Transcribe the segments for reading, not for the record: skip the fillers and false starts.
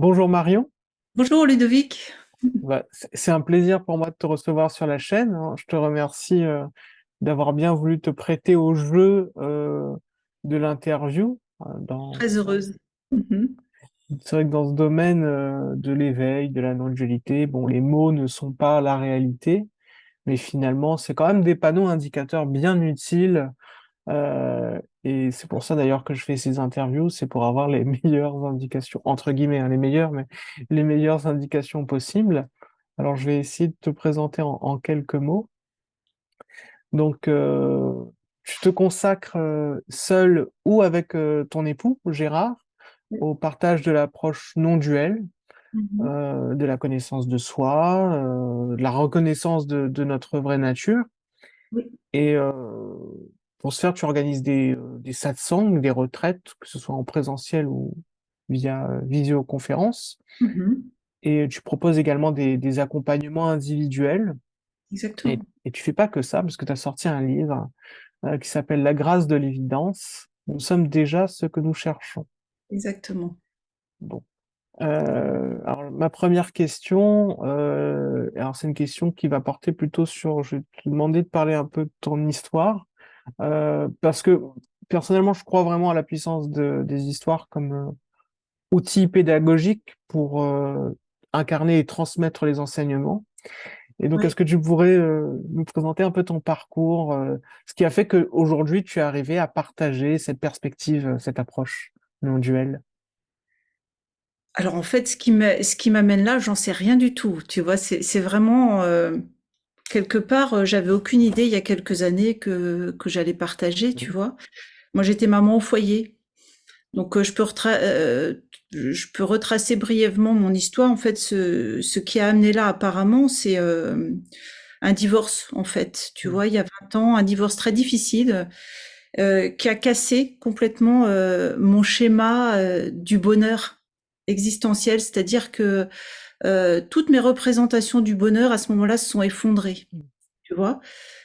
Bonjour Marion. Bonjour Ludovic. C'est un plaisir pour moi de te recevoir sur la chaîne, hein. Je te remercie d'avoir bien voulu te prêter au jeu de l'interview. Très heureuse. Mhm. C'est vrai que dans ce domaine de l'éveil, de la non-dualité, bon, les mots ne sont pas la réalité, mais finalement, c'est quand même des panneaux indicateurs bien utiles. Et c'est pour ça d'ailleurs que je fais ces interviews, c'est pour avoir les meilleures indications, entre guillemets, hein, les meilleures, mais les meilleures indications possibles. Alors je vais essayer de te présenter en quelques mots. Donc, tu te consacres seul ou avec ton époux, Gérard, au partage de l'approche non duelle, Mhm. de la connaissance de soi, de la reconnaissance de notre vraie nature. Oui. Et pour ce faire, tu organises des satsangs, des retraites, que ce soit en présentiel ou via visioconférence. Mhm. Et tu proposes également des accompagnements individuels. Exactement. Et tu fais pas que ça, parce que tu as sorti un livre qui s'appelle La grâce de l'évidence. Nous sommes déjà ce que nous cherchons. Exactement. Bon. Alors, ma première question, alors c'est une question qui va porter plutôt sur, je vais te demander de parler un peu de ton histoire. Parce que personnellement, je crois vraiment à la puissance des histoires comme outil pédagogique pour incarner et transmettre les enseignements. Et donc, est-ce Oui. que tu pourrais nous présenter un peu ton parcours, ce qui a fait qu'aujourd'hui, tu es arrivé à partager cette perspective, cette approche non duelle? Alors en fait, ce qui m'amène là, j'en sais rien du tout. Tu vois, c'est vraiment quelque part, j'avais aucune idée il y a quelques années que j'allais partager. Tu Mhm. vois, moi j'étais maman au foyer, donc je peux retracer brièvement mon histoire. En fait, ce qui a amené là apparemment, c'est un divorce. En fait, tu vois, il y a 20 ans, un divorce très difficile. Qui a cassé complètement mon schéma du bonheur existentiel, c'est-à-dire que toutes mes représentations du bonheur à ce moment-là se sont effondrées, tu vois.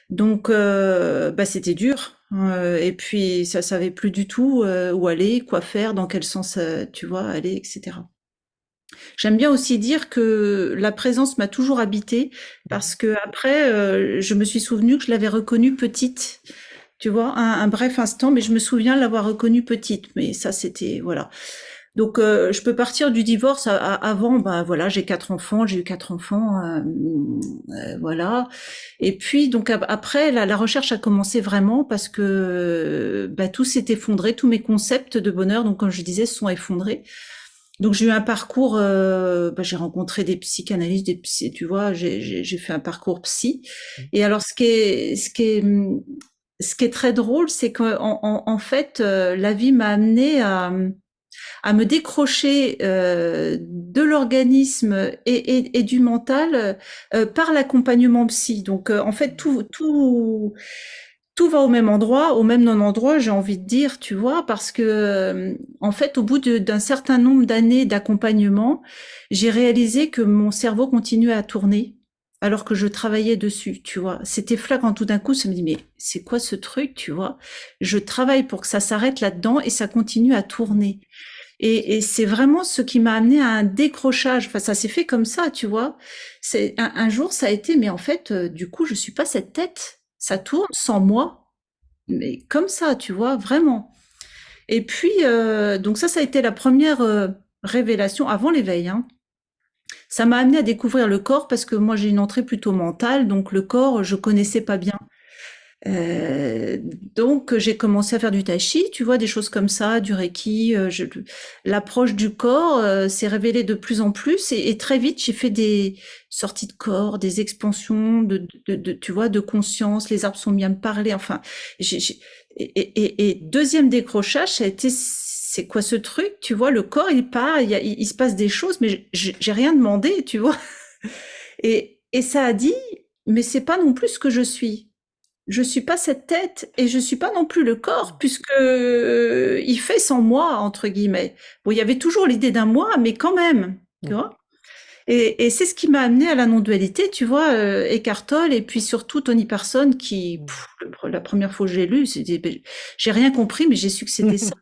Donc, bah, c'était dur. Et puis, ça savait plus du tout où aller, quoi faire, dans quel sens, tu vois, aller, etc. J'aime bien aussi dire que la présence m'a toujours habité parce Mhm. que après, je me suis souvenu que je l'avais reconnue petite. Tu vois, un bref instant, mais je me souviens l'avoir reconnue petite. Mais ça, c'était voilà. Donc, je peux partir du divorce avant. Bah voilà, j'ai 4 enfants, j'ai eu 4 enfants, voilà. Et puis donc après, la recherche a commencé vraiment parce que bah, tout s'est effondré, tous mes concepts de bonheur, donc comme je disais, se sont effondrés. Donc j'ai eu un parcours, bah, j'ai rencontré des psychanalystes, des psy, tu vois, j'ai fait un parcours psy. Et alors ce qui est très drôle, c'est qu'en fait, la vie m'a amené à me décrocher de l'organisme et du mental par l'accompagnement psy. Donc en fait, tout va au même endroit, au même non-endroit, j'ai envie de dire, tu vois, parce que en fait, au bout d'un certain nombre d'années d'accompagnement, j'ai réalisé que mon cerveau continuait à tourner alors que je travaillais dessus, tu vois. C'était flagrant tout d'un coup, ça me dit mais c'est quoi ce truc, tu vois? Je travaille pour que ça s'arrête là-dedans et ça continue à tourner. Et c'est vraiment ce qui m'a amené à un décrochage. Enfin, ça s'est fait comme ça, tu vois. C'est un jour, ça a été, mais en fait, du coup, je suis pas cette tête. Ça tourne sans moi, mais comme ça, tu vois, vraiment. Et puis, donc ça a été la première révélation avant l'éveil, hein. Ça m'a amené à découvrir le corps parce que moi, j'ai une entrée plutôt mentale, donc le corps, je connaissais pas bien. Euh, donc j'ai commencé à faire du tai chi, tu vois, des choses comme ça, du reiki. L'approche du corps s'est révélée de plus en plus et très vite j'ai fait des sorties de corps, des expansions tu vois, de conscience. Les arbres sont bien me parler. Enfin, et deuxième décrochage, ça a été c'est quoi ce truc, tu vois, le corps il part, il se passe des choses, mais j'ai rien demandé, tu vois. Et ça a dit, mais c'est pas non plus ce que je suis. Je suis pas cette tête et je suis pas non plus le corps puisque il fait sans moi entre guillemets. Bon, il y avait toujours l'idée d'un moi, mais quand même, tu Mhm. vois. Et c'est ce qui m'a amené à la non-dualité, tu vois, Eckhart Tolle et puis surtout Tony Parsons qui, la première fois que j'ai lu, j'ai rien compris, mais j'ai su que c'était ça.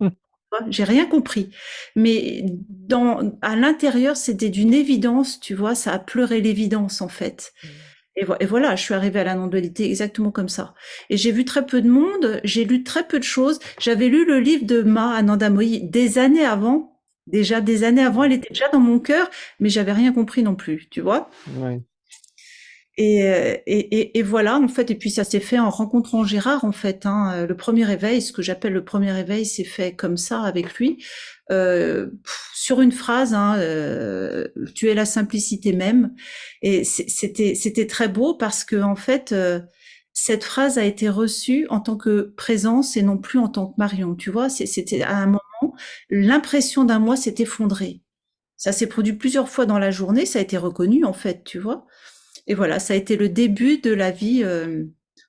J'ai rien compris. Mais à l'intérieur, c'était d'une évidence, tu vois, ça a pleuré l'évidence, en fait. Et voilà, je suis arrivée à la non-dualité exactement comme ça. Et j'ai vu très peu de monde, j'ai lu très peu de choses. J'avais lu le livre de Ma Ananda Mohi des années avant. Déjà des années avant, elle était déjà dans mon cœur, mais j'avais rien compris non plus, tu vois. Ouais. Et voilà, en fait, et puis ça s'est fait en rencontrant Gérard, en fait, hein. Le premier éveil, ce que j'appelle le premier éveil, s'est fait comme ça avec lui, sur une phrase, hein, tu es la simplicité même. Et c'était très beau parce que en fait, cette phrase a été reçue en tant que présence et non plus en tant que Marion. Tu vois, c'était à un moment, l'impression d'un moi s'est effondrée. Ça s'est produit plusieurs fois dans la journée, ça a été reconnu en fait, tu vois. Et voilà, ça a été le début de la vie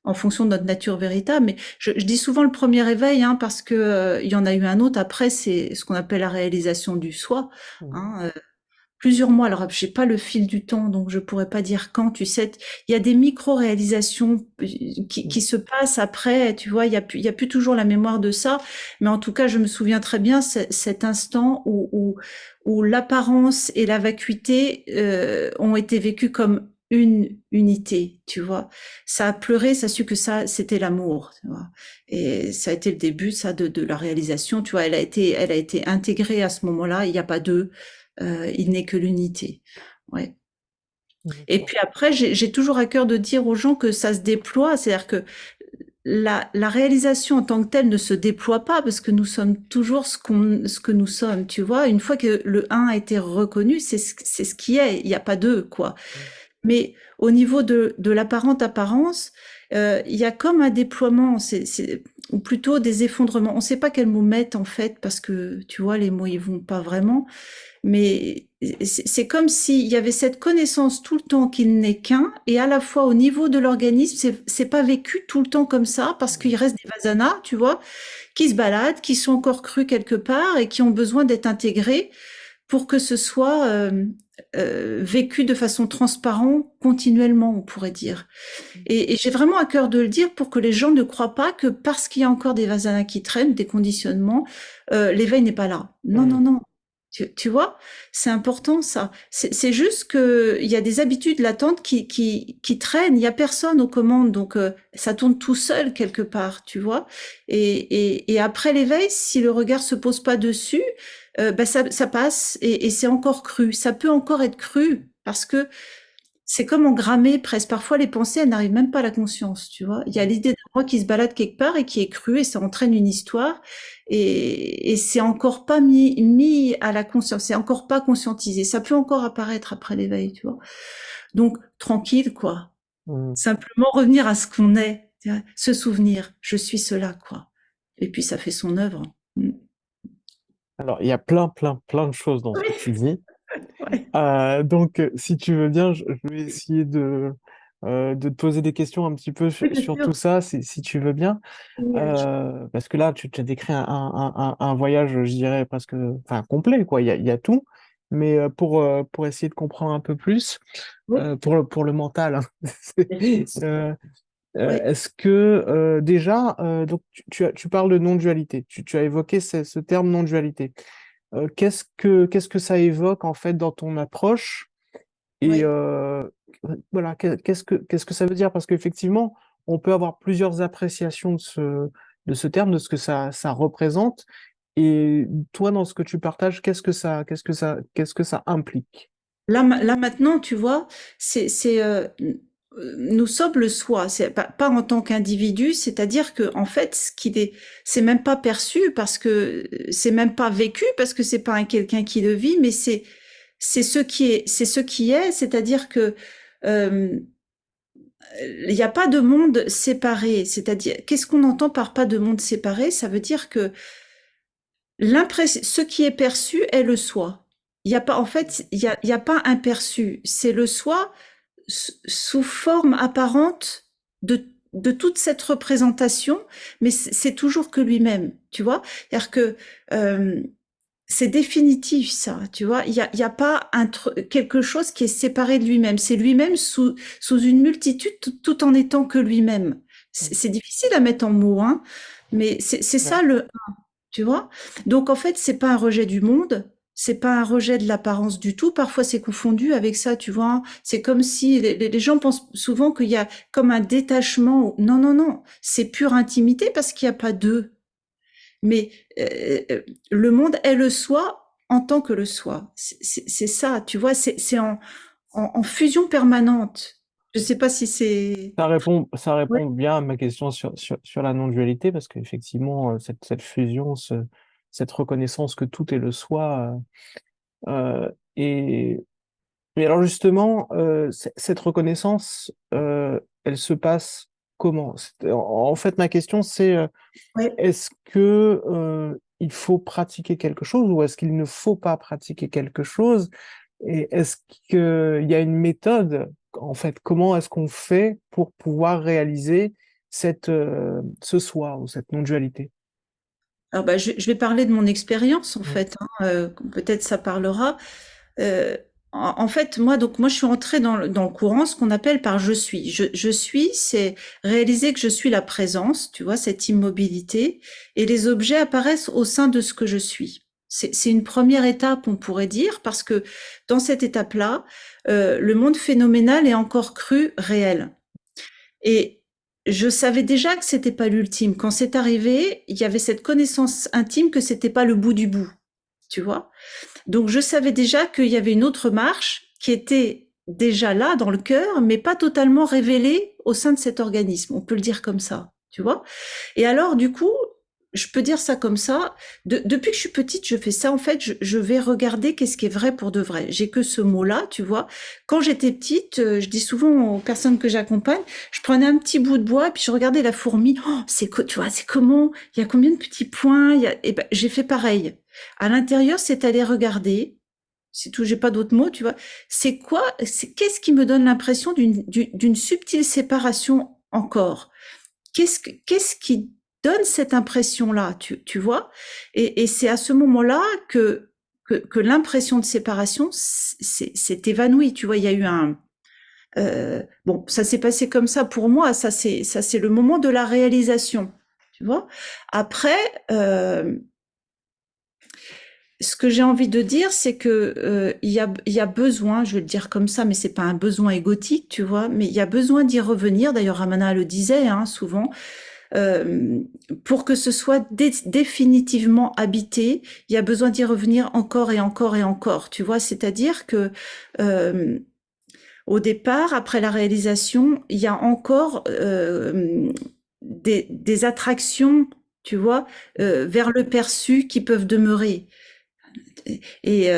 en fonction de notre nature véritable. Mais je dis souvent le premier éveil, hein, parce que il y en a eu un autre après, c'est ce qu'on appelle la réalisation du soi. Mhm. Hein, plusieurs mois. Alors, j'ai pas le fil du temps, donc je pourrais pas dire quand. Tu sais, il y a des micro-réalisations qui se passent après. Tu vois, il y a plus toujours la mémoire de ça. Mais en tout cas, je me souviens très bien cet instant où l'apparence et la vacuité ont été vécues comme une unité, tu vois. Ça a pleuré, ça a su que ça, c'était l'amour, tu vois. Et ça a été le début, ça, de la réalisation, tu vois. Elle a été intégrée à ce moment-là. Il n'y a pas deux. Il n'est que l'unité. Ouais. Et D'accord. puis après, j'ai toujours à cœur de dire aux gens que ça se déploie, c'est-à-dire que la réalisation en tant que telle ne se déploie pas parce que nous sommes toujours ce que nous sommes, tu vois. Une fois que le un a été reconnu, c'est ce qui est, il n'y a pas deux, quoi. Mais au niveau de l'apparente apparence, il y a comme un déploiement, ou plutôt des effondrements. On ne sait pas quel mot mettre en fait, parce que tu vois, les mots ils vont pas vraiment. Mais c'est comme s'il y avait cette connaissance tout le temps qu'il n'est qu'un, et à la fois au niveau de l'organisme, c'est pas vécu tout le temps comme ça, parce qu'il reste des vasanas, tu vois, qui se baladent, qui sont encore crus quelque part et qui ont besoin d'être intégrés pour que ce soit vécu de façon transparente continuellement, on pourrait dire. Et j'ai vraiment à cœur de le dire pour que les gens ne croient pas que parce qu'il y a encore des vasanas qui traînent, des conditionnements, l'éveil n'est pas là. Non, non, Mhm. non. Tu vois, c'est important ça. C'est juste que il y a des habitudes latentes qui traînent. Il y a personne aux commandes, donc ça tourne tout seul quelque part, tu vois. Et après l'éveil, si le regard se pose pas dessus, bah ça passe et c'est encore cru. Ça peut encore être cru parce que c'est comme engrammer presque. Parfois, les pensées, elles n'arrivent même pas à la conscience, tu vois. Il y a l'idée d'un moi qui se balade quelque part et qui est cru et ça entraîne une histoire et c'est encore pas mis à la conscience, c'est encore pas conscientisé. Ça peut encore apparaître après l'éveil, tu vois. Donc, tranquille, quoi. Mhm. Simplement revenir à ce qu'on est, tu vois, se souvenir, je suis cela, quoi. Et puis, ça fait son œuvre. Mm. Alors, il y a plein de choses dans ce que tu dis. Ouais, Donc, si tu veux bien, je vais essayer de te poser des questions un petit peu oui, bien sur tout sûr. ça, si tu veux bien. Oui, Parce que là, tu as décrit un voyage, je dirais, presque enfin, complet, quoi. Il y a tout. Mais pour essayer de comprendre un peu plus, oui, pour le mental, hein, bien sûr. Oui. est-ce que déjà, donc tu parles de non-dualité, tu as évoqué ce terme non-dualité. Qu'est-ce que ça évoque en fait dans ton approche et Oui. voilà, qu'est-ce que ça veut dire? Parce qu'effectivement, on peut avoir plusieurs appréciations de ce terme, de ce que ça représente. Et toi, dans ce que tu partages, qu'est-ce que ça implique? Là maintenant, tu vois, nous sommes le soi, c'est pas en tant qu'individu, c'est-à-dire que en fait, c'est même pas perçu parce que c'est même pas vécu parce que c'est pas un quelqu'un qui le vit, mais c'est ce qui est, c'est-à-dire que euh, il n'y a pas de monde séparé, c'est-à-dire qu'est-ce qu'on entend par pas de monde séparé? Ça veut dire que l'impression, ce qui est perçu est le soi. Il y a pas, en fait, il y a pas un perçu. C'est le soi sous forme apparente de toute cette représentation, mais c'est toujours que lui-même, tu vois. C'est-à-dire que euh, c'est définitif ça, tu vois. Il y a pas quelque chose qui est séparé de lui-même. C'est lui-même sous une multitude tout en étant que lui-même. C'est difficile à mettre en mots, hein, mais c'est Ouais. ça le tu vois? Donc en fait, c'est pas un rejet du monde, c'est pas un rejet de l'apparence du tout. Parfois, c'est confondu avec ça, tu vois? C'est comme si les gens pensent souvent qu'il y a comme un détachement. Non, non, non, c'est pure intimité parce qu'il y a pas d'eux. Mais le monde est le soi en tant que le soi. C'est ça, tu vois? C'est en fusion permanente. Je sais pas si c'est. Ça Ouais, répond bien à ma question sur la non-dualité, parce qu'effectivement, cette fusion, cette reconnaissance que tout est le soi, et mais alors justement, cette reconnaissance, elle se passe comment? En fait, ma question, c'est ouais. est-ce que il faut pratiquer quelque chose ou est-ce qu'il ne faut pas pratiquer quelque chose? Et est-ce qu'il y a une méthode? En fait, comment est-ce qu'on fait pour pouvoir réaliser ce soi ou cette non-dualité? Alors bah, je vais parler de mon expérience en Mm. fait, hein, peut-être ça parlera. Euh, en fait, moi, je suis entrée dans le courant, ce qu'on appelle par je suis. Je suis, c'est réaliser que je suis la présence, tu vois, cette immobilité, et les objets apparaissent au sein de ce que je suis. C'est une première étape, on pourrait dire, parce que dans cette étape-là, le monde phénoménal est encore cru réel. Et je savais déjà que c'était pas l'ultime. Quand c'est arrivé, il y avait cette connaissance intime que c'était pas le bout du bout, tu vois. Donc je savais déjà qu'il y avait une autre marche qui était déjà là dans le cœur, mais pas totalement révélée au sein de cet organisme. On peut le dire comme ça, tu vois. Et alors du coup, je peux dire ça comme ça. Depuis que je suis petite, je fais ça. En fait, je vais regarder qu'est-ce qui est vrai pour de vrai. J'ai que ce mot-là, tu vois. Quand j'étais petite, je dis souvent aux personnes que j'accompagne, je prenais un petit bout de bois, puis je regardais la fourmi. Oh, tu vois, c'est comment? Il y a combien de petits points? Et ben, j'ai fait pareil. À l'intérieur, c'est aller regarder. C'est tout, j'ai pas d'autres mots, tu vois. Qu'est-ce qui me donne l'impression d'une subtile séparation encore? Qu'est-ce qui donne cette impression-là, tu vois? Et c'est à ce moment-là que l'impression de séparation s'est évanouie. Tu vois, il y a eu bon, ça s'est passé comme ça pour moi. Ça, c'est le moment de la réalisation. Tu vois? Après, ce que j'ai envie de dire, c'est que il y a besoin, je vais le dire comme ça, mais c'est pas un besoin égotique, tu vois, mais il y a besoin d'y revenir. D'ailleurs, Ramana le disait hein, souvent, euh, pour que ce soit définitivement habité, il y a besoin d'y revenir encore et encore et encore, tu vois. C'est-à-dire que euh, au départ, après la réalisation, il y a encore des attractions, tu vois, vers le perçu qui peuvent demeurer. Et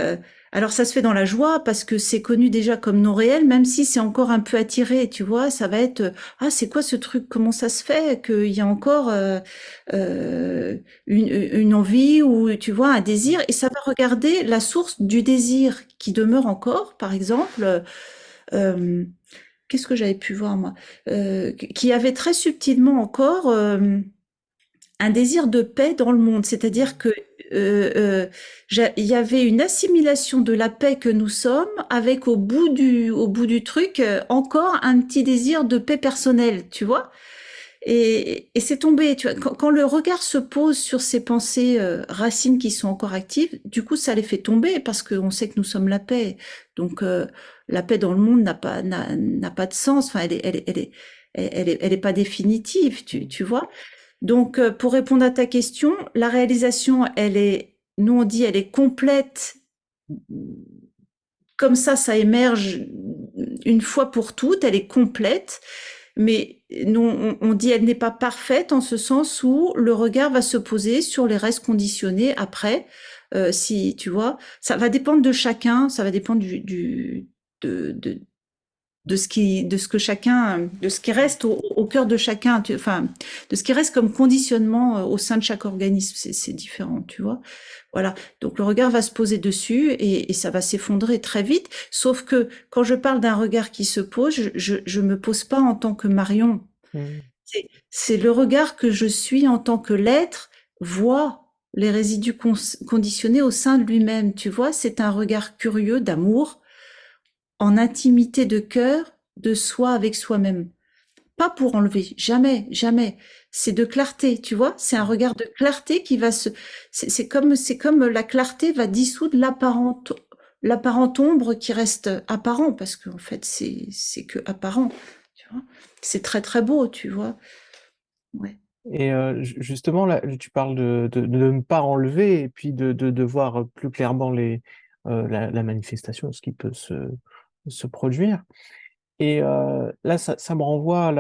alors ça se fait dans la joie parce que c'est connu déjà comme non réel, même si c'est encore un peu attiré, tu vois, ça va être ah c'est quoi ce truc, comment ça se fait qu'il y a encore une envie ou tu vois un désir et ça va regarder la source du désir qui demeure encore, par exemple. Euh, Qu'est-ce que j'avais pu voir moi, qui avait très subtilement encore un désir de paix dans le monde, c'est-à-dire que il y avait une assimilation de la paix que nous sommes avec au bout du truc encore un petit désir de paix personnelle, tu vois. Et c'est tombé, tu vois. Quand le regard se pose sur ces pensées racines qui sont encore actives, du coup, ça les fait tomber parce qu'on sait que nous sommes la paix. Donc, la paix dans le monde n'a pas de sens. Enfin, elle est pas définitive, tu vois. Donc, pour répondre à ta question, la réalisation, nous on dit, elle est complète. Comme ça émerge une fois pour toutes, elle est complète. Mais nous, on dit, elle n'est pas parfaite en ce sens où le regard va se poser sur les restes conditionnés après. Si tu vois, ça va dépendre de chacun, ça va dépendre de, de ce qui reste au cœur de chacun, enfin, de ce qui reste comme conditionnement au sein de chaque organisme, c'est différent, tu vois. Voilà. Donc le regard va se poser dessus et ça va s'effondrer très vite. Sauf que quand je parle d'un regard qui se pose, je me pose pas en tant que Marion. Mm. C'est le regard que je suis en tant que l'être voit les résidus conditionnés au sein de lui-même. Tu vois, c'est un regard curieux d'amour en intimité de cœur, de soi avec soi-même. pas pour enlever, jamais, jamais. C'est de clarté, tu vois. C'est un regard de clarté qui va se. C'est comme la clarté va dissoudre l'apparente ombre qui reste apparent, parce qu'en fait, c'est que apparent, tu vois. C'est très très beau, tu vois. Ouais. Et justement, là, tu parles de ne pas enlever et puis de voir plus clairement la manifestation, ce qui peut se produire. Et là, ça me renvoie à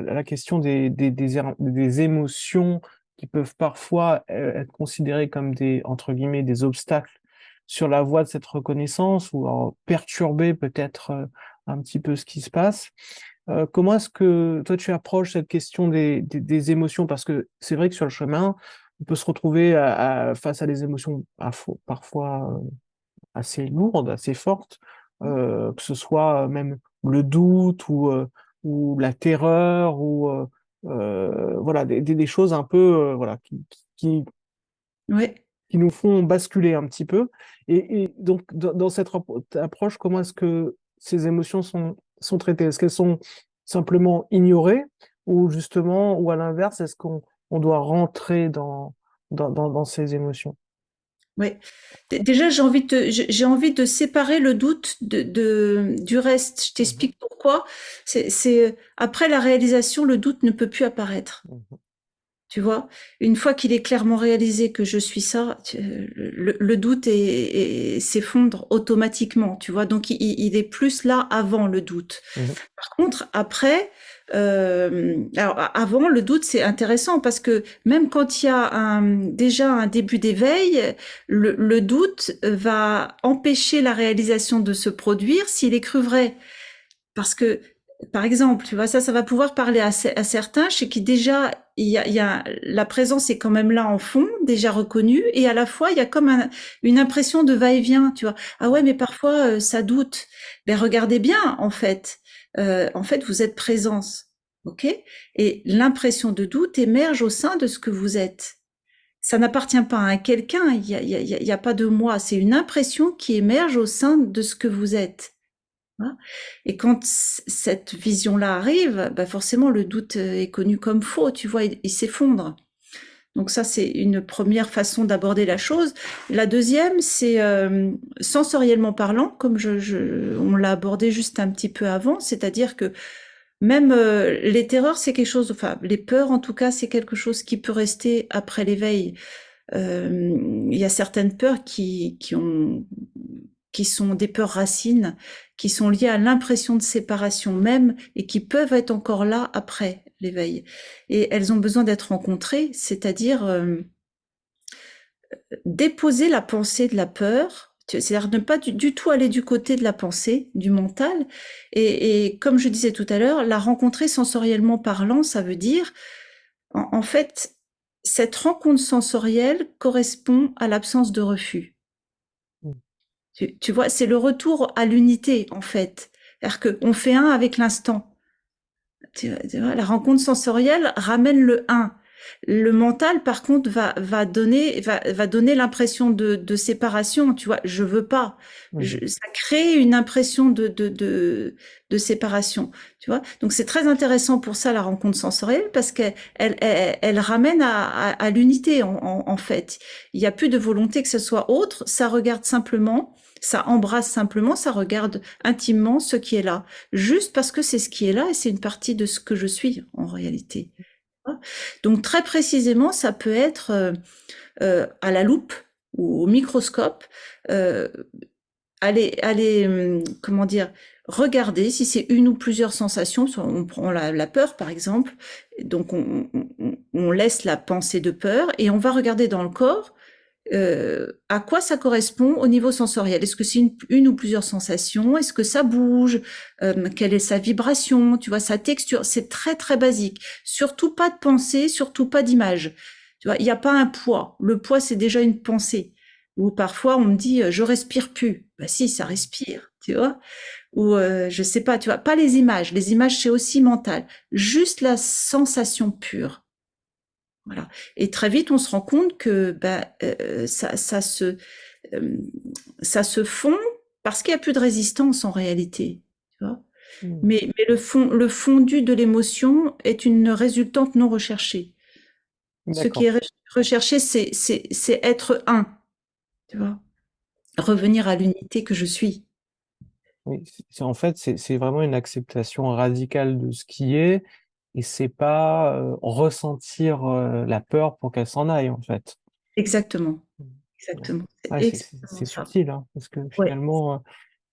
la question des émotions qui peuvent parfois être considérées comme entre guillemets, des obstacles sur la voie de cette reconnaissance ou perturber peut-être un petit peu ce qui se passe. Comment est-ce que toi tu approches cette question des émotions? Parce que c'est vrai que sur le chemin, on peut se retrouver face à des émotions parfois assez lourdes, assez fortes, que ce soit même le doute ou la terreur ou voilà des choses un peu voilà qui, Ouais. qui nous font basculer un petit peu. Et donc dans cette approche, comment est-ce que ces émotions sont traitées? Est-ce qu'elles sont simplement ignorées ou justement, ou à l'inverse, est-ce qu'on doit rentrer dans ces émotions? Ouais. Déjà, j'ai envie de séparer le doute du reste. Je Mhm, t'explique pourquoi. Après la réalisation, le doute ne peut plus apparaître. mhm, Tu vois, une fois qu'il est clairement réalisé que je suis ça, le doute s'effondre automatiquement. Tu vois, donc il est plus là avant le doute. mhm, Par contre, après, alors avant, le doute, c'est intéressant parce que même quand il y a déjà un début d'éveil, le doute va empêcher la réalisation de se produire s'il est cru vrai. Parce que, par exemple, tu vois, ça va pouvoir parler à certains chez qui déjà, la présence est quand même là en fond, déjà reconnue, et à la fois, il y a comme une impression de va-et-vient, tu vois. Ah ouais, mais parfois, ça doute. Ben, regardez bien, en fait. Vous êtes présence. OK? Et l'impression de doute émerge au sein de ce que vous êtes. Ça n'appartient pas à quelqu'un, il y a pas de moi. C'est une impression qui émerge au sein de ce que vous êtes. Hein. Et quand cette vision-là arrive, bah forcément le doute est connu comme faux, tu vois, il s'effondre. Donc ça, c'est une première façon d'aborder la chose. La deuxième, c'est sensoriellement parlant, comme on l'a abordé juste un petit peu avant, c'est-à-dire que même les terreurs, c'est quelque chose, enfin les peurs en tout cas, c'est quelque chose qui peut rester après l'éveil. Il y a certaines peurs qui sont des peurs racines, qui sont liées à l'impression de séparation même et qui peuvent être encore là après l'éveil. Et elles ont besoin d'être rencontrées, c'est-à-dire déposer la pensée de la peur, c'est-à-dire ne pas du tout aller du côté de la pensée, du mental. Et comme je disais tout à l'heure, la rencontrer sensoriellement parlant, ça veut dire, en fait, cette rencontre sensorielle correspond à l'absence de refus. mhm, Tu vois, c'est le retour à l'unité, en fait. C'est-à-dire qu'on fait un avec l'instant. Tu vois, la rencontre sensorielle ramène le un. Le mental, par contre, va donner l'impression de séparation. Tu vois, je veux pas. mhm. Ça crée une impression de séparation. Tu vois, donc c'est très intéressant pour ça la rencontre sensorielle parce qu'elle ramène à l'unité en fait. Il n'y a plus de volonté que ce soit autre. Ça regarde simplement, ça embrasse simplement, ça regarde intimement ce qui est là, juste parce que c'est ce qui est là et c'est une partie de ce que je suis en réalité. Donc très précisément, ça peut être à la loupe ou au microscope, euh, comment dire, regarder si c'est une ou plusieurs sensations. On prend la peur par exemple, donc on laisse la pensée de peur et on va regarder dans le corps à quoi ça correspond au niveau sensoriel. Est-ce que c'est une ou plusieurs sensations? Est-ce que ça bouge? Quelle est sa vibration? Tu vois, sa texture? C'est très très basique. Surtout pas de pensée, surtout pas d'image. Tu vois, il n'y a pas un poids. Le poids, c'est déjà une pensée. Ou parfois on me dit je respire plus. Bah si, ça respire, tu vois. Ou je sais pas, tu vois, pas les images. Les images c'est aussi mental. Juste la sensation pure. Voilà. Et très vite, on se rend compte que euh, ça se fond parce qu'il n'y a plus de résistance en réalité. Tu vois. Hmm. Mais le fondu de l'émotion est une résultante non recherchée. Ce qui D'accord. est recherché, c'est être un, tu vois, revenir à l'unité que je suis. Oui, en fait, c'est vraiment une acceptation radicale de ce qui est, et c'est pas ressentir la peur pour qu'elle s'en aille, en fait. Exactement, Ouais, exactement. C'est ouais, c'est exactement ça. subtil, hein, parce que Ouais, finalement,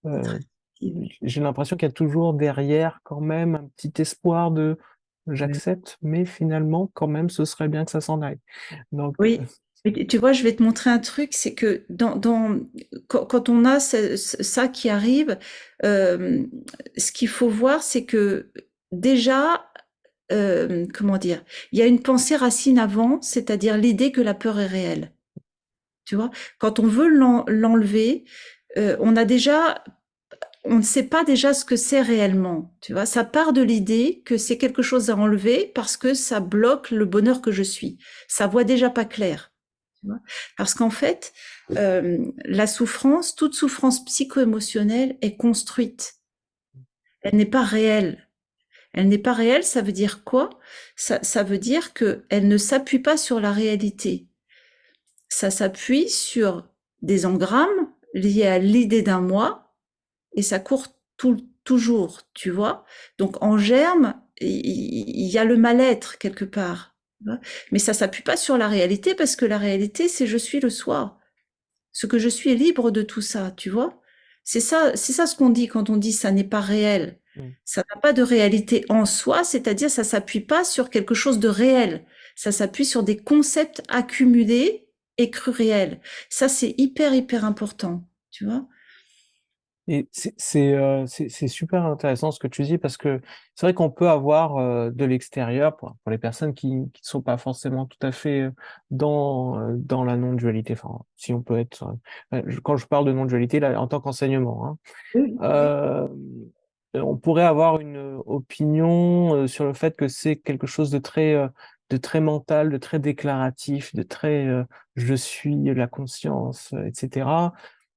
c'est euh, très utile. j'ai l'impression qu'il y a toujours derrière quand même un petit espoir de j'accepte, mais finalement, quand même, ce serait bien que ça s'en aille. Donc, Oui, mais tu vois, je vais te montrer un truc, c'est que quand on a ça qui arrive, euh, ce qu'il faut voir, c'est que déjà, comment dire, il y a une pensée racine avant, c'est-à-dire l'idée que la peur est réelle. Tu vois, quand on veut l'enlever, on a déjà, on ne sait pas déjà ce que c'est réellement. Tu vois, ça part de l'idée que c'est quelque chose à enlever parce que ça bloque le bonheur que je suis. Ça voit déjà pas clair. Tu vois, parce qu'en fait, la souffrance, toute souffrance psycho-émotionnelle est construite. Elle n'est pas réelle. Elle n'est pas réelle, ça veut dire quoi? Ça veut dire que elle ne s'appuie pas sur la réalité. Ça s'appuie sur des engrammes liés à l'idée d'un moi et ça court toujours, tu vois. Donc en germe, il y a le mal-être quelque part. Mais ça s'appuie pas sur la réalité parce que la réalité, c'est je suis le soi. Ce que je suis est libre de tout ça, tu vois. C'est ça ce qu'on dit quand on dit ça n'est pas réel. mm. Ça n'a pas de réalité en soi, c'est-à-dire ça s'appuie pas sur quelque chose de réel. Ça s'appuie sur des concepts accumulés et crus réels. Ça, c'est hyper important, tu vois. Et c'est super intéressant ce que tu dis parce que c'est vrai qu'on peut avoir de l'extérieur, pour les personnes qui ne sont pas forcément tout à fait dans la non-dualité, enfin, si on peut être, quand je parle de non-dualité, là, en tant qu'enseignement, hein, Oui, oui. euh, on pourrait avoir une opinion sur le fait que c'est quelque chose de très mental, de très déclaratif, de très je suis la conscience, etc.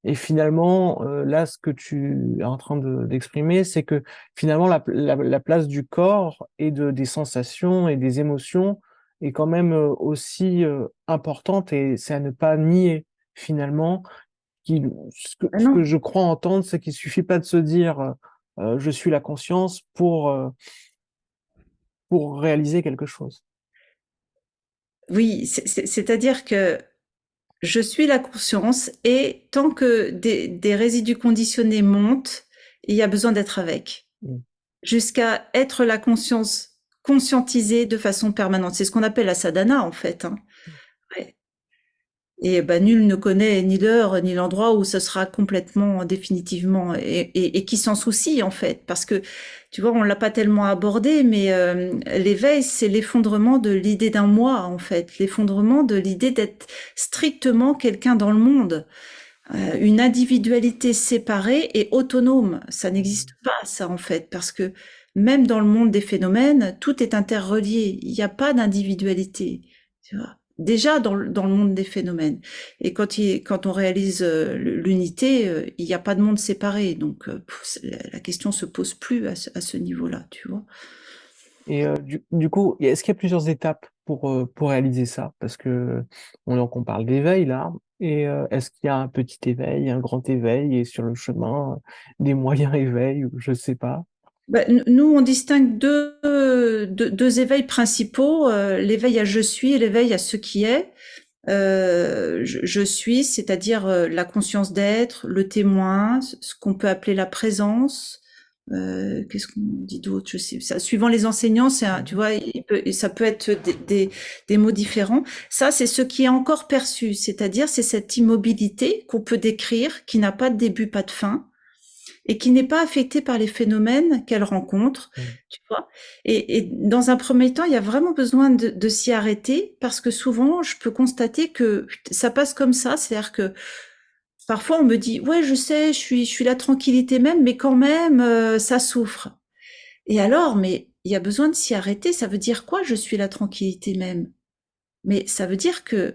Et finalement, là, ce que tu es en train d'exprimer, c'est que finalement, la place du corps et des sensations et des émotions est quand même aussi importante, et c'est à ne pas nier finalement Ah ce non. que je crois entendre, c'est qu'il suffit pas de se dire je suis la conscience pour réaliser quelque chose. Oui, c'est-à-dire que je suis la conscience et tant que des résidus conditionnés montent, il y a besoin d'être avec. Mm. Jusqu'à être la conscience conscientisée de façon permanente. C'est ce qu'on appelle la sadhana, en fait, hein. Ouais. Et bah, nul ne connaît ni l'heure ni l'endroit où ce sera complètement définitivement et qui s'en soucie en fait parce que tu vois on l'a pas tellement abordé mais l'éveil c'est l'effondrement de l'idée d'un moi en fait, l'effondrement de l'idée d'être strictement quelqu'un dans le monde, une individualité séparée et autonome, ça n'existe pas ça en fait parce que même dans le monde des phénomènes tout est interrelié, il n'y a pas d'individualité, tu vois. Déjà dans le monde des phénomènes. Et quand on réalise l'unité, il n'y a pas de monde séparé. Donc la question se pose plus à ce niveau-là, tu vois. Et du coup, est-ce qu'il y a plusieurs étapes pour réaliser ça? Parce que donc on parle d'éveil là, et est-ce qu'il y a un petit éveil, un grand éveil, et sur le chemin, des moyens éveils, ou je sais pas. Bah, nous, on distingue deux éveils principaux, l'éveil à je suis et l'éveil à ce qui est. Je suis, c'est-à-dire la conscience d'être, le témoin, ce qu'on peut appeler la présence. Qu'est-ce qu'on dit d'autre? Je sais, ça, suivant les enseignants, tu Mhm. vois, ça peut être des mots différents. Ça, c'est ce qui est encore perçu, c'est-à-dire c'est cette immobilité qu'on peut décrire, qui n'a pas de début, pas de fin, et qui n'est pas affectée par les phénomènes qu'elle rencontre, Mhm. tu vois. Et dans un premier temps, il y a vraiment besoin de s'y arrêter parce que souvent, je peux constater que ça passe comme ça, c'est-à-dire que parfois on me dit, ouais, je sais, je suis la tranquillité même, mais quand même, ça souffre. Et alors, mais il y a besoin de s'y arrêter. Ça veut dire quoi, je suis la tranquillité même? Mais ça veut dire que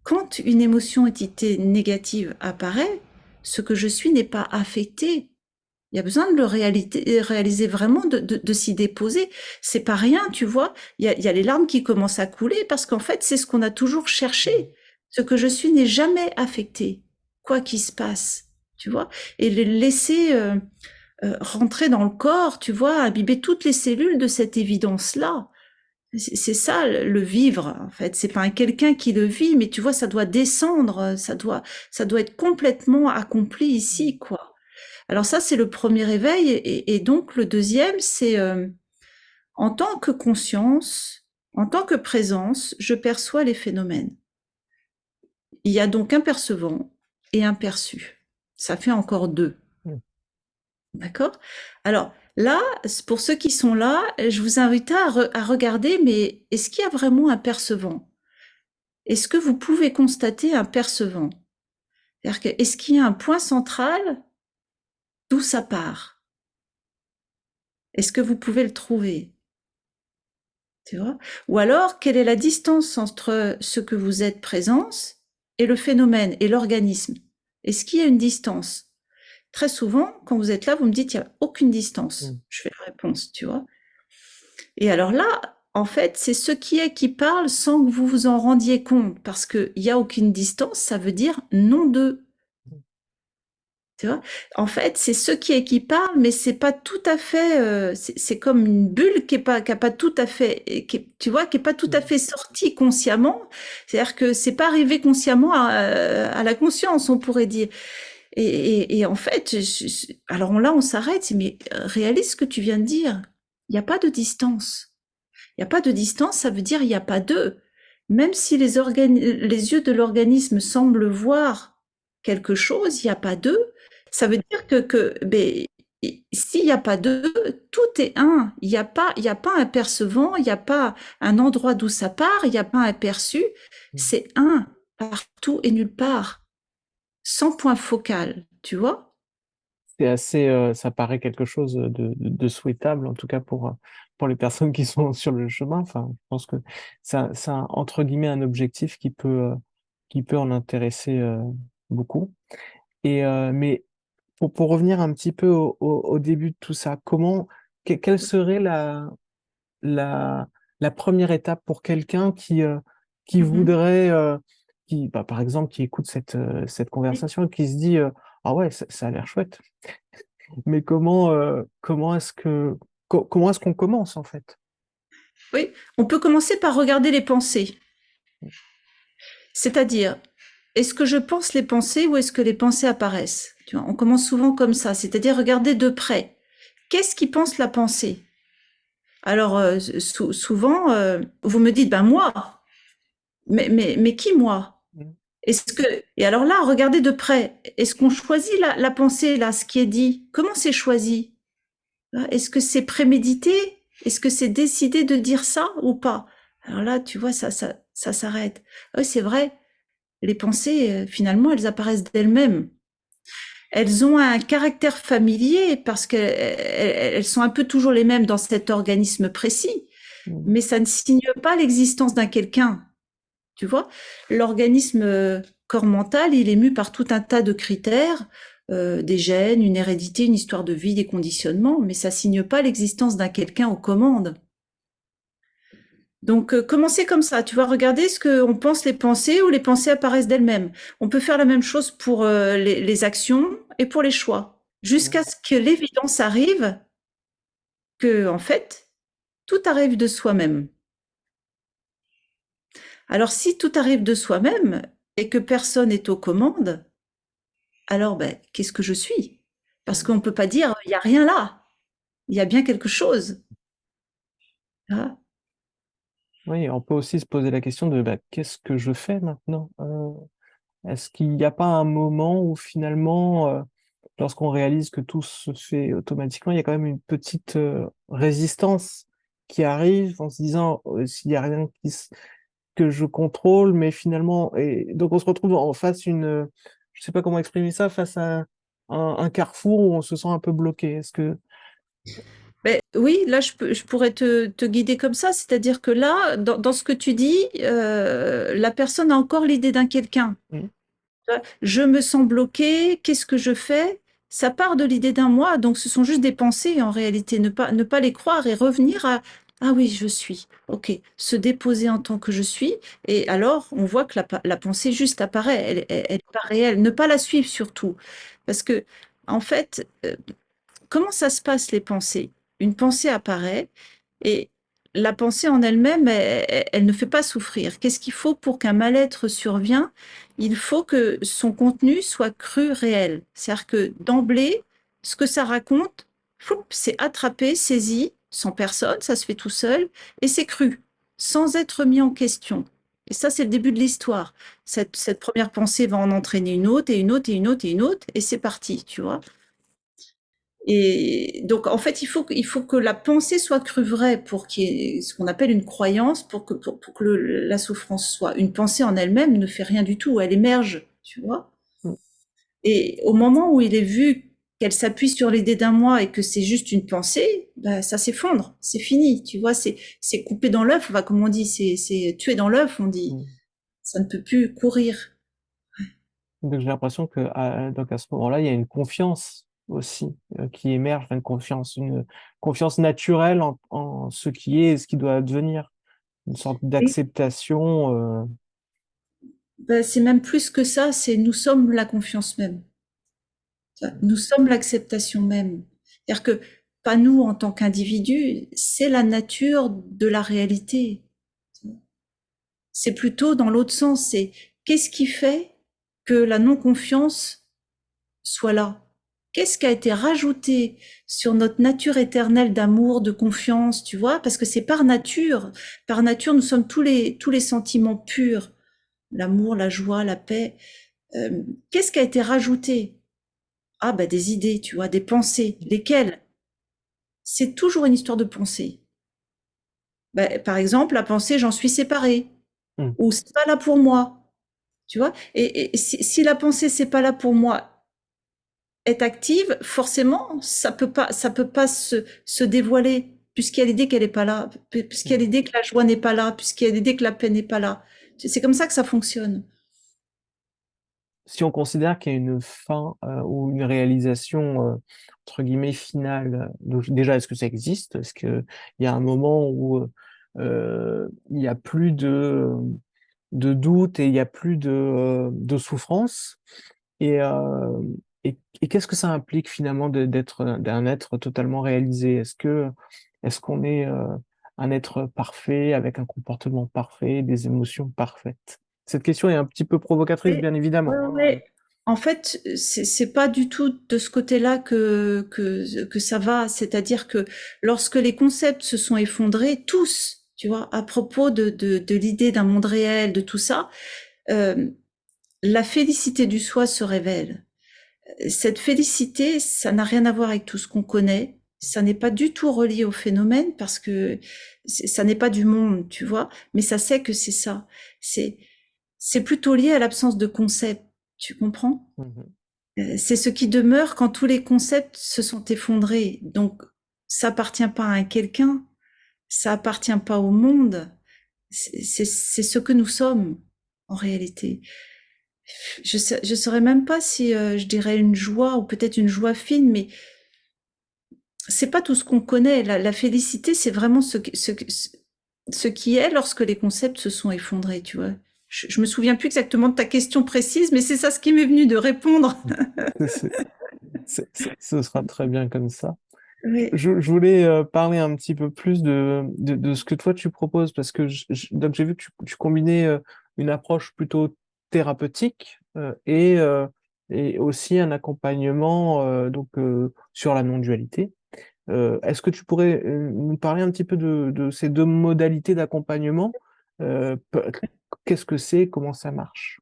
quand une émotion entité négative apparaît, ce que je suis n'est pas affecté Il y a besoin de le réaliser vraiment, de s'y déposer. C'est pas rien, tu vois. Il y a les larmes qui commencent à couler parce qu'en fait, c'est ce qu'on a toujours cherché. Ce que je suis n'est jamais affecté, quoi qu'il se passe, tu vois. Et le laisser rentrer dans le corps, tu vois, imbiber toutes les cellules de cette évidence-là. C'est ça le vivre, en fait. C'est pas un quelqu'un qui le vit, mais tu vois, ça doit descendre, ça doit être complètement accompli ici, quoi. Alors ça, c'est le premier éveil, et donc le deuxième, c'est en tant que conscience, en tant que présence, je perçois les phénomènes. Il y a donc un percevant et un perçu. Ça fait encore deux. Mm. D'accord? Alors là, pour ceux qui sont là, je vous invite à regarder, mais est-ce qu'il y a vraiment un percevant? Est-ce que vous pouvez constater un percevant? Est-ce qu'il y a un point central d'où ça part? Est-ce que vous pouvez le trouver? Tu vois? Ou alors, quelle est la distance entre ce que vous êtes présence et le phénomène et l'organisme? Est-ce qu'il y a une distance? Très souvent, quand vous êtes là, vous me dites, il n'y a aucune distance. Mm. Je fais la réponse, tu vois. Et alors là, en fait, c'est ce qui est qui parle sans que vous vous en rendiez compte, parce qu'il n'y a aucune distance, ça veut dire non de. Tu vois? En fait, c'est ce qui est qui parle, mais c'est pas tout à fait. C'est comme une bulle qui a pas tout à fait, tu vois, qui est pas tout à Mm. fait sortie consciemment. C'est-à-dire que c'est pas arrivé consciemment à la conscience, on pourrait dire. Et en fait, alors là, on s'arrête. Mais réalise ce que tu viens de dire. Il n'y a pas de distance. Il n'y a pas de distance, ça veut dire il n'y a pas d'eux. Même si les yeux de l'organisme semblent voir quelque chose, il n'y a pas d'eux. Ça veut dire ben, s'il n'y a pas d'eux, tout est un. Il y a pas un percevant, il n'y a pas un endroit d'où ça part, il n'y a pas un perçu. Mm. C'est un partout et nulle part, sans point focal, tu vois? C'est assez, ça paraît quelque chose de souhaitable, en tout cas pour les personnes qui sont sur le chemin. Enfin, je pense que c'est entre guillemets un objectif qui peut en intéresser beaucoup. Mais pour revenir un petit peu au début de tout ça, quelle serait la, la première étape pour quelqu'un qui Mhm. voudrait, bah, par exemple, qui écoute cette conversation et qui se dit, ah ouais, ça a l'air chouette. Mais comment est-ce qu'on commence en fait? Oui, on peut commencer par regarder les pensées. C'est-à-dire, est-ce que je pense les pensées ou est-ce que les pensées apparaissent? Tu vois, on commence souvent comme ça, c'est-à-dire regarder de près. Qu'est-ce qui pense la pensée? Alors, souvent, vous me dites, ben moi, mais qui moi? Mm. Est-ce que et alors là, regardez de près. Est-ce qu'on choisit la pensée là, ce qui est dit? Comment c'est choisi? Est-ce que c'est prémédité? Est-ce que c'est décidé de dire ça ou pas? Alors là, tu vois, ça s'arrête. Oui, c'est vrai. Les pensées, finalement, elles apparaissent d'elles-mêmes. Elles ont un caractère familier parce qu'elles sont un peu toujours les mêmes dans cet organisme précis, Mm. mais ça ne signe pas l'existence d'un quelqu'un. Tu vois, l'organisme corps mental, il est mu par tout un tas de critères, des gènes, une hérédité, une histoire de vie, des conditionnements, mais ça signe pas l'existence d'un quelqu'un aux commandes. Donc, commencer comme ça, tu vas regarder ce qu'on pense les pensées ou les pensées apparaissent d'elles-mêmes. On peut faire la même chose pour les actions et pour les choix, jusqu'à ce que l'évidence arrive que, en fait, tout arrive de soi-même. Alors, si tout arrive de soi-même et que personne n'est aux commandes, alors ben, qu'est-ce que je suis? Parce Mm. qu'on ne peut pas dire il n'y a rien là, il y a bien quelque chose. Ah, Oui, on peut aussi se poser la question de bah, qu'est-ce que je fais maintenant? Est-ce qu'il n'y a pas un moment où finalement, lorsqu'on réalise que tout se fait automatiquement, il y a quand même une petite résistance qui arrive en se disant s'il n'y a rien que je contrôle, mais finalement, et donc on se retrouve en face je sais pas comment exprimer ça, face à un carrefour où on se sent un peu bloqué. Est-ce que... ben, oui, là je pourrais te guider comme ça, c'est-à-dire que là, dans ce que tu dis, la personne a encore l'idée d'un quelqu'un. Mm. Tu vois, je me sens bloquée, qu'est-ce que je fais? Ça part de l'idée d'un moi, donc ce sont juste des pensées en réalité. Ne pas les croire et revenir à ah oui, je suis. Ok, se déposer en tant que je suis. Et alors, on voit que la pensée juste apparaît. Elle est pas réelle. Ne pas la suivre surtout, parce que en fait, comment ça se passe les pensées? Une pensée apparaît et la pensée en elle-même, elle ne fait pas souffrir. Qu'est-ce qu'il faut pour qu'un mal-être survienne? Il faut que son contenu soit cru, réel. C'est-à-dire que d'emblée, ce que ça raconte, floup, c'est attrapé, saisi, sans personne, ça se fait tout seul, et c'est cru, sans être mis en question. Et ça, c'est le début de l'histoire. Cette première pensée va en entraîner une autre, et une autre, et une autre, et une autre, et c'est parti, tu vois. Et donc, en fait, il faut que la pensée soit crue vraie pour qu'il y ait ce qu'on appelle une croyance, pour que la souffrance soit. Une pensée en elle-même ne fait rien du tout, elle émerge, tu vois. Mm. Et au moment où il est vu qu'elle s'appuie sur l'idée d'un moi et que c'est juste une pensée, bah, ça s'effondre, c'est fini, tu vois, c'est coupé dans l'œuf, enfin, comme on dit, c'est tué dans l'œuf, on dit. Mm. Ça ne peut plus courir. Donc j'ai l'impression que donc à ce moment-là, il y a une confiance aussi qui émerge, enfin, une confiance naturelle en ce qui est et ce qui doit devenir, une sorte Oui. d'acceptation. Bah, c'est même plus que ça, c'est nous sommes la confiance même. Nous sommes l'acceptation même. C'est-à-dire que, pas nous en tant qu'individus, c'est la nature de la réalité. C'est plutôt dans l'autre sens, c'est qu'est-ce qui fait que la non-confiance soit là? Qu'est-ce qui a été rajouté sur notre nature éternelle d'amour, de confiance, tu vois? Parce que c'est par nature. Par nature, nous sommes tous les sentiments purs. L'amour, la joie, la paix. Qu'est-ce qui a été rajouté? Ah, bah, des idées, tu vois, des pensées. Lesquelles? C'est toujours une histoire de pensée. Bah, par exemple, la pensée, j'en suis séparée, Mm. ou c'est pas là pour moi, tu vois. Et si la pensée, c'est pas là pour moi, est active, forcément, ça peut pas se dévoiler, puisqu'il y a l'idée qu'elle est pas là, puisqu'il y a Mm. l'idée que la joie n'est pas là, puisqu'il y a l'idée que la paix n'est pas là. C'est comme ça que ça fonctionne. Si on considère qu'il y a une fin ou une réalisation entre guillemets finale, donc déjà est-ce que ça existe? Est-ce qu'il y a un moment où il n'y a plus de doute et il n'y a plus de souffrance? Et, et qu'est-ce que ça implique finalement d'être d'un être totalement réalisé? Est-ce qu'on est un être parfait avec un comportement parfait, des émotions parfaites? Cette question est un petit peu provocatrice, Oui, bien ouais, évidemment, hein. ouais. En fait, c'est pas du tout de ce côté-là que ça va. C'est-à-dire que lorsque les concepts se sont effondrés, tous, tu vois, à propos de l'idée d'un monde réel, de tout ça, euh, la félicité du soi se révèle. Cette félicité, ça n'a rien à voir avec tout ce qu'on connaît. Ça n'est pas du tout relié au phénomène parce que ça n'est pas du monde, tu vois. Mais ça sait que c'est ça. C'est c'est plutôt lié à l'absence de concept, tu comprends? Mhm. C'est ce qui demeure quand tous les concepts se sont effondrés. Donc, ça appartient pas à un quelqu'un, ça appartient pas au monde. C'est ce que nous sommes en réalité. Je saurais même pas si je dirais une joie ou peut-être une joie fine, mais c'est pas tout ce qu'on connaît. La félicité, c'est vraiment ce qui est lorsque les concepts se sont effondrés, tu vois. Je me souviens plus exactement de ta question précise, mais c'est ça ce qui m'est venu de répondre. C'est- Ce sera très bien comme ça. Oui. Je voulais parler un petit peu plus de ce que toi tu proposes, parce que donc j'ai vu que tu combinais une approche plutôt thérapeutique et aussi un accompagnement sur la non-dualité. Est-ce que tu pourrais nous parler un petit peu de ces deux modalités d'accompagnement? Euh, pe- Qu'est-ce que c'est? Comment ça marche?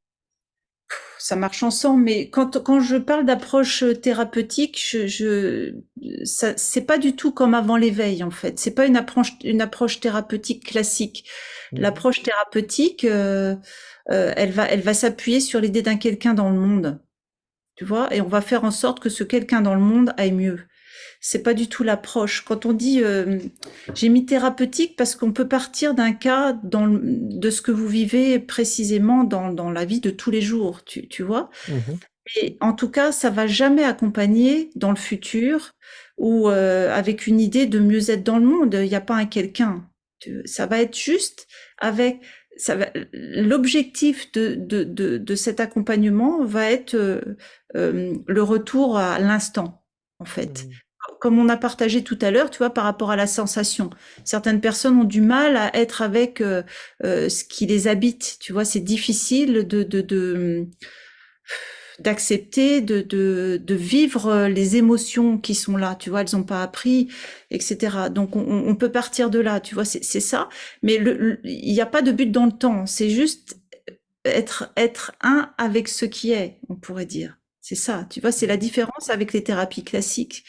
Ça marche ensemble, mais quand je parle d'approche thérapeutique, c'est pas du tout comme avant l'éveil, en fait. C'est pas une approche thérapeutique classique. Mhm. L'approche thérapeutique, elle va s'appuyer sur l'idée d'un quelqu'un dans le monde, tu vois, et on va faire en sorte que ce quelqu'un dans le monde aille mieux. C'est pas du tout l'approche. Quand on dit j'ai mis thérapeutique parce qu'on peut partir d'un cas de ce que vous vivez précisément dans la vie de tous les jours, tu vois. Mhm. Et en tout cas, ça va jamais accompagner dans le futur ou avec une idée de mieux être dans le monde. Il n'y a pas un quelqu'un. Ça va être juste avec l'objectif de cet accompagnement va être le retour à l'instant, en fait. Mhm. Comme on a partagé tout à l'heure, tu vois, par rapport à la sensation. Certaines personnes ont du mal à être avec ce qui les habite. Tu vois, c'est difficile d'accepter, de vivre les émotions qui sont là, tu vois, elles ont pas appris, etc. Donc on peut partir de là, tu vois, c'est ça. Mais il n'y a pas de but dans le temps, c'est juste être un avec ce qui est, on pourrait dire. C'est ça, tu vois, c'est la différence avec les thérapies classiques.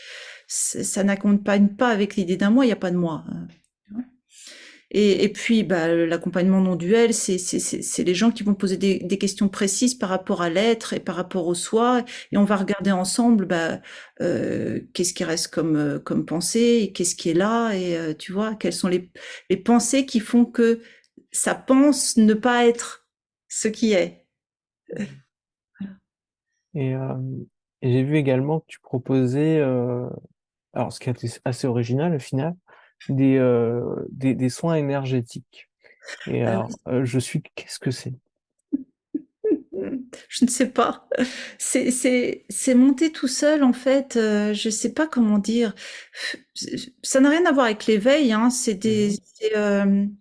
Ça n'accompagne pas avec l'idée d'un moi, il n'y a pas de moi. Et puis, bah, l'accompagnement non duel, c'est les gens qui vont poser des questions précises par rapport à l'être et par rapport au soi, et on va regarder ensemble, bah, qu'est-ce qui reste comme pensée, et qu'est-ce qui est là, et tu vois, quelles sont les pensées qui font que ça pense ne pas être ce qui est. Et, et j'ai vu également que tu proposais, alors ce qui est assez original au final, des soins énergétiques. Et Ah alors, oui. qu'est-ce que c'est? Je ne sais pas. C'est monté tout seul en fait. Je sais pas comment dire. Ça n'a rien à voir avec l'éveil. Hein. Mhm.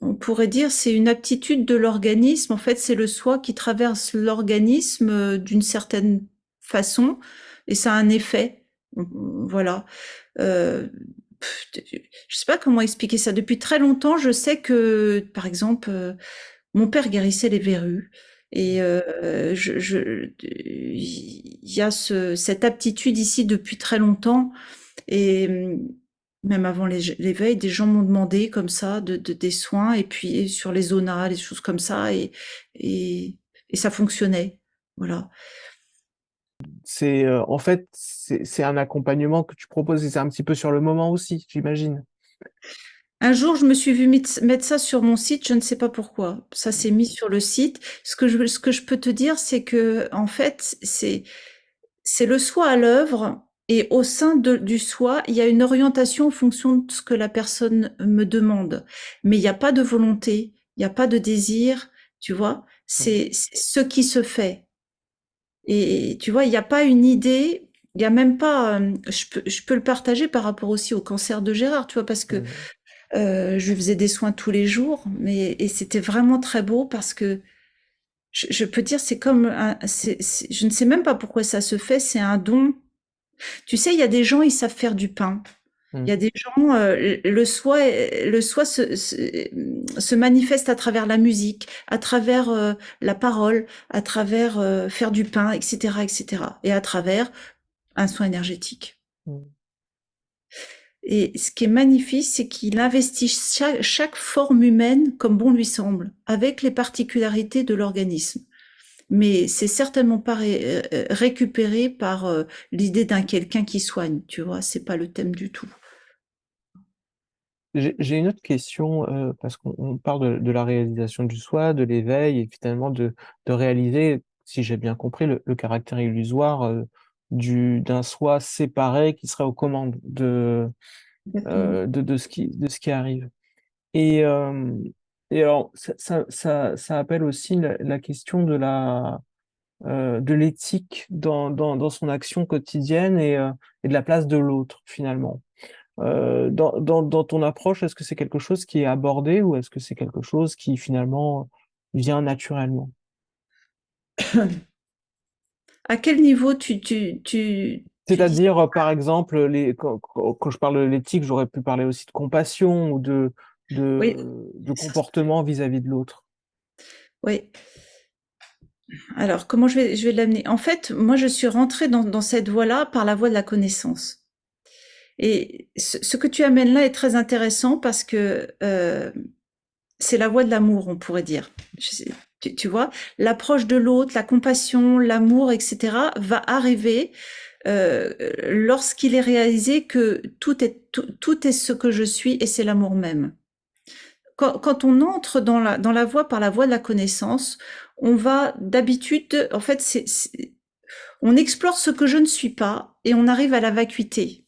On pourrait dire, c'est une aptitude de l'organisme. En fait, c'est le soi qui traverse l'organisme d'une certaine façon, et ça a un effet. Voilà. Euh, je sais pas comment expliquer ça. Depuis très longtemps, je sais que, par exemple, mon père guérissait les verrues. Et il y a cette aptitude ici depuis très longtemps. Et même avant l'éveil, des gens m'ont demandé comme ça des soins, et puis sur les zonas, des choses comme ça, et, et ça fonctionnait. Voilà. C'est en fait c'est un accompagnement que tu proposes et c'est un petit peu sur le moment aussi, j'imagine. Un jour, je me suis vue mettre ça sur mon site, je ne sais pas pourquoi. Ça s'est mis sur le site. Ce que je peux te dire, c'est que, en fait, c'est le soi à l'œuvre, et au sein du soi, il y a une orientation en fonction de ce que la personne me demande. Mais il n'y a pas de volonté, il n'y a pas de désir, tu vois. C'est ce qui se fait. Et tu vois, il n'y a pas une idée, il n'y a même pas. Je peux le partager par rapport aussi au cancer de Gérard, tu vois, parce que Mhm. je lui faisais des soins tous les jours, mais et c'était vraiment très beau parce que je peux dire, c'est comme je ne sais même pas pourquoi ça se fait, c'est un don. Tu sais, il y a des gens, ils savent faire du pain. Il y a Mhm. des gens, le soi se manifeste à travers la musique, à travers la parole, à travers faire du pain, etc., etc., et à travers un soin énergétique. Mhm. Et ce qui est magnifique, c'est qu'il investit chaque forme humaine comme bon lui semble, avec les particularités de l'organisme. Mais c'est certainement pas récupéré par l'idée d'un quelqu'un qui soigne, tu vois, c'est pas le thème du tout. J'ai une autre question parce qu'on parle de la réalisation du soi, de l'éveil et finalement de réaliser, si j'ai bien compris, le caractère illusoire d'un soi séparé qui serait aux commandes Exactement. de ce qui arrive. Et, euh, et alors, ça appelle aussi la question de l'éthique dans son action quotidienne et de la place de l'autre, finalement. Dans ton approche, est-ce que c'est quelque chose qui est abordé ou est-ce que c'est quelque chose qui finalement vient naturellement? À quel niveau tu dis C'est-à-dire, par exemple, quand je parle de l'éthique, j'aurais pu parler aussi de compassion ou oui, de comportement vis-à-vis de l'autre. oui. Alors, comment je vais l'amener? En fait, moi, je suis rentrée dans cette voie-là par la voie de la connaissance. Et ce que tu amènes là est très intéressant parce que c'est la voie de l'amour, on pourrait dire. Tu vois, l'approche de l'autre, la compassion, l'amour, etc., va arriver lorsqu'il est réalisé que tout est ce que je suis, et c'est l'amour même. Quand on entre dans la voie par la voie de la connaissance, on va d'habitude, en fait, On explore ce que je ne suis pas et on arrive à la vacuité.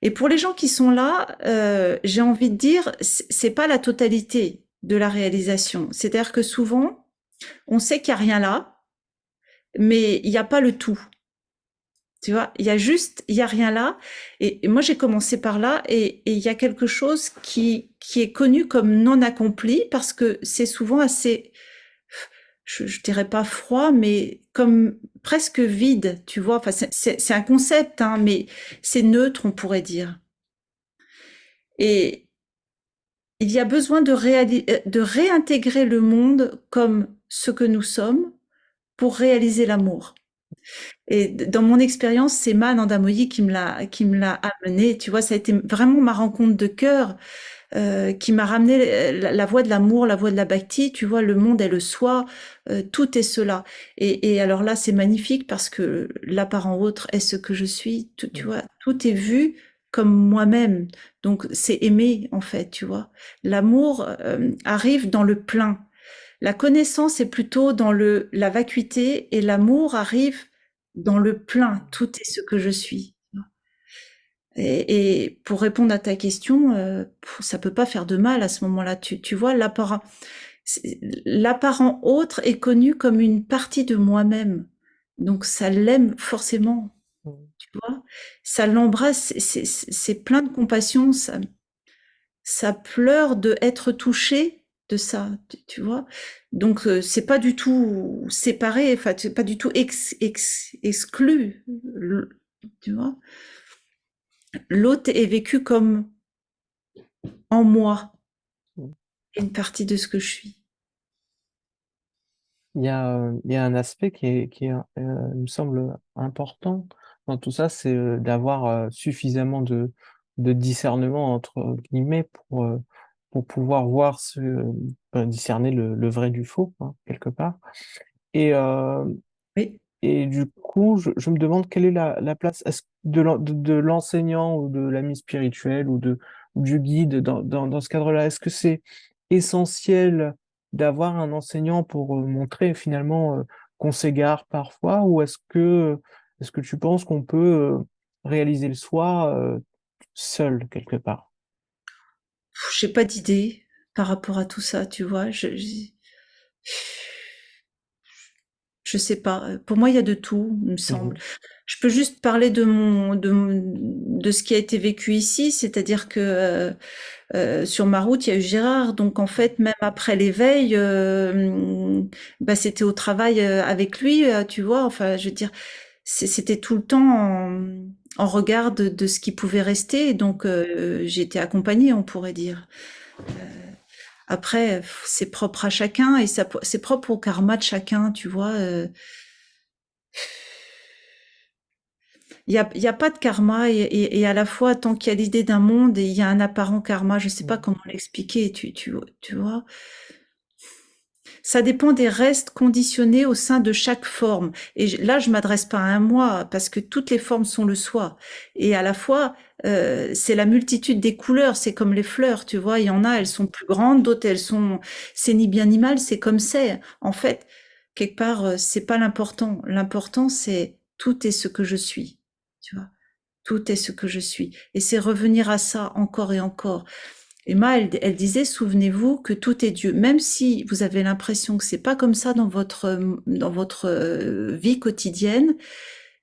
Et pour les gens qui sont là, j'ai envie de dire, c'est pas la totalité de la réalisation. C'est-à-dire que souvent, on sait qu'il y a rien là, mais il n'y a pas le tout. Tu vois, il y a juste, il y a rien là. Et moi, j'ai commencé par là, et il y a quelque chose qui est connu comme non accompli parce que c'est souvent assez, je dirais pas froid, mais comme presque vide, tu vois. Enfin, c'est un concept, hein, mais c'est neutre, on pourrait dire. Et il y a besoin de réintégrer le monde comme ce que nous sommes pour réaliser l'amour. Et dans mon expérience, c'est Ma Anandamoyi qui me l'a amené. Tu vois, ça a été vraiment ma rencontre de cœur qui m'a ramené la voie de l'amour, la voie de la bhakti. Tu vois, le monde est le soi, tout est cela. Et alors là, c'est magnifique parce que l'apparent autre est ce que je suis. Tu vois, tout est vu comme moi-même. Donc c'est aimer en fait, tu vois. L'amour arrive dans le plein. La connaissance est plutôt dans la vacuité et l'amour arrive dans le plein. Tout est ce que je suis. Et pour répondre à ta question, ça peut pas faire de mal à ce moment-là. Tu vois, l'apparent autre est connu comme une partie de moi-même. Donc ça l'aime forcément, tu vois. Ça l'embrasse, c'est plein de compassion, ça pleure de être touché de ça, tu vois. Donc c'est pas du tout séparé, enfin c'est pas du tout exclu, tu vois. L'autre est vécu comme en moi, une partie de ce que je suis. Il y a un aspect il me semble important dans tout ça, c'est d'avoir suffisamment de discernement, entre guillemets, pour pouvoir discerner le vrai du faux, hein, quelque part. Et, euh, Oui. et du coup, je me demande quelle est la place de l'enseignant ou de l'ami spirituel ou du guide dans ce cadre-là. Est-ce que c'est essentiel d'avoir un enseignant pour montrer finalement qu'on s'égare parfois, ou est-ce que tu penses qu'on peut réaliser le soi seul quelque part? J'ai pas d'idée par rapport à tout ça, tu vois. Je sais pas. Pour moi, il y a de tout, il me semble. Mhm. Je peux juste parler de ce qui a été vécu ici, c'est-à-dire que sur ma route, il y a eu Gérard. Donc en fait, même après l'éveil, bah, c'était au travail avec lui, tu vois. Enfin, je veux dire, c'était tout le temps en regard de ce qui pouvait rester. Donc j'ai été accompagnée, on pourrait dire. Après, c'est propre à chacun et c'est propre au karma de chacun, tu vois. Il y a pas de karma et à la fois, tant qu'il y a l'idée d'un monde et il y a un apparent karma, je sais pas Mhm. comment l'expliquer, tu vois. Ça dépend des restes conditionnés au sein de chaque forme. Et là, je m'adresse pas à un moi, parce que toutes les formes sont le soi. Et à la fois, c'est la multitude des couleurs. C'est comme les fleurs, tu vois. Il y en a, elles sont plus grandes, d'autres, c'est ni bien ni mal, c'est comme c'est. En fait, quelque part, c'est pas l'important. L'important, c'est tout est ce que je suis, tu vois. Tout est ce que je suis. Et c'est revenir à ça encore et encore. Emma, elle disait, souvenez-vous que tout est Dieu. Même si vous avez l'impression que c'est pas comme ça dans votre vie quotidienne,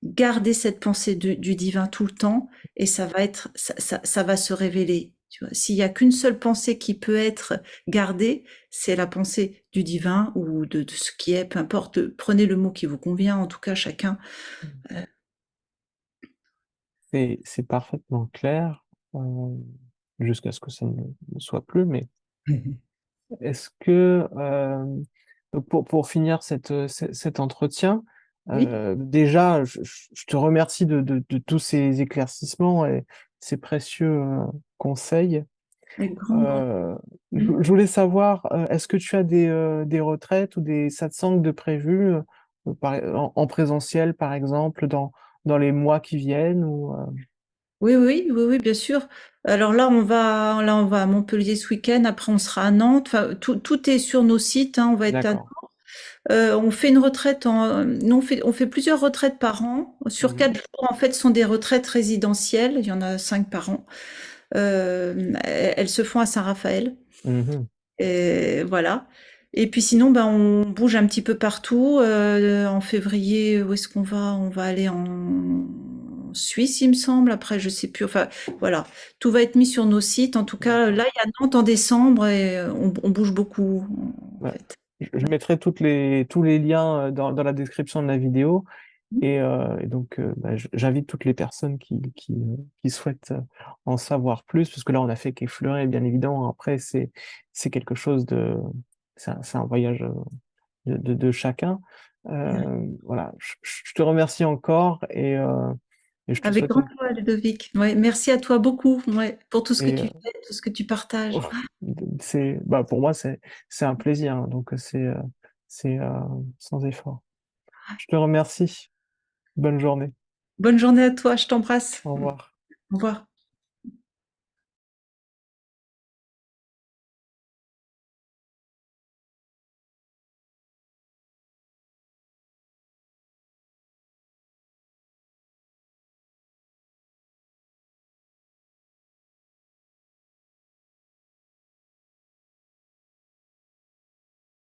gardez cette pensée du divin tout le temps et ça va se révéler. Tu vois, s'il y a qu'une seule pensée qui peut être gardée, c'est la pensée du divin ou de ce qui est, peu importe. Prenez le mot qui vous convient. En tout cas, chacun. C'est parfaitement clair, jusqu'à ce que ça ne le soit plus, mais est-ce que, donc pour finir cet entretien, Oui, déjà, je te remercie de tous ces éclaircissements et ces précieux conseils. avec grand. Euh, Oui. je voulais savoir, est-ce que tu as des retraites ou des satsangs de prévus en présentiel, par exemple, dans les mois qui viennent Oui, oui, oui, oui, bien sûr. Alors là, on va à Montpellier ce week-end. Après, on sera à Nantes. Enfin, tout est sur nos sites, hein. On va être à D'accord. On fait une retraite nous, on fait plusieurs retraites par an. Sur Mhm. 4 jours, en fait, ce sont des retraites résidentielles. Il y en a 5 par an. Elles se font à Saint-Raphaël. Mhm. Et voilà. Et puis sinon, ben, on bouge un petit peu partout. En février, où est-ce qu'on va? On va aller en Suisse, il me semble. Après, je sais plus. Enfin, voilà. Tout va être mis sur nos sites. En tout cas, D'accord. là, il y a Nantes en décembre et on bouge beaucoup, en Ouais. fait. Je mettrai tous les liens dans la description de la vidéo. Et donc, bah, j'invite toutes les personnes qui souhaitent en savoir plus, parce que là, on a fait qu'effleurer, bien évidemment. Après, c'est quelque chose de, c'est un voyage de chacun. Voilà, je te remercie encore et je te Avec souhaite grande joie, Ludovic. Ouais, merci à toi beaucoup, ouais, pour tout ce que et, tu fais, tout ce que tu partages. bah, pour moi, c'est un plaisir, hein, donc c'est sans effort. Je te remercie. Bonne journée. Bonne journée à toi, je t'embrasse. Au revoir. Au revoir.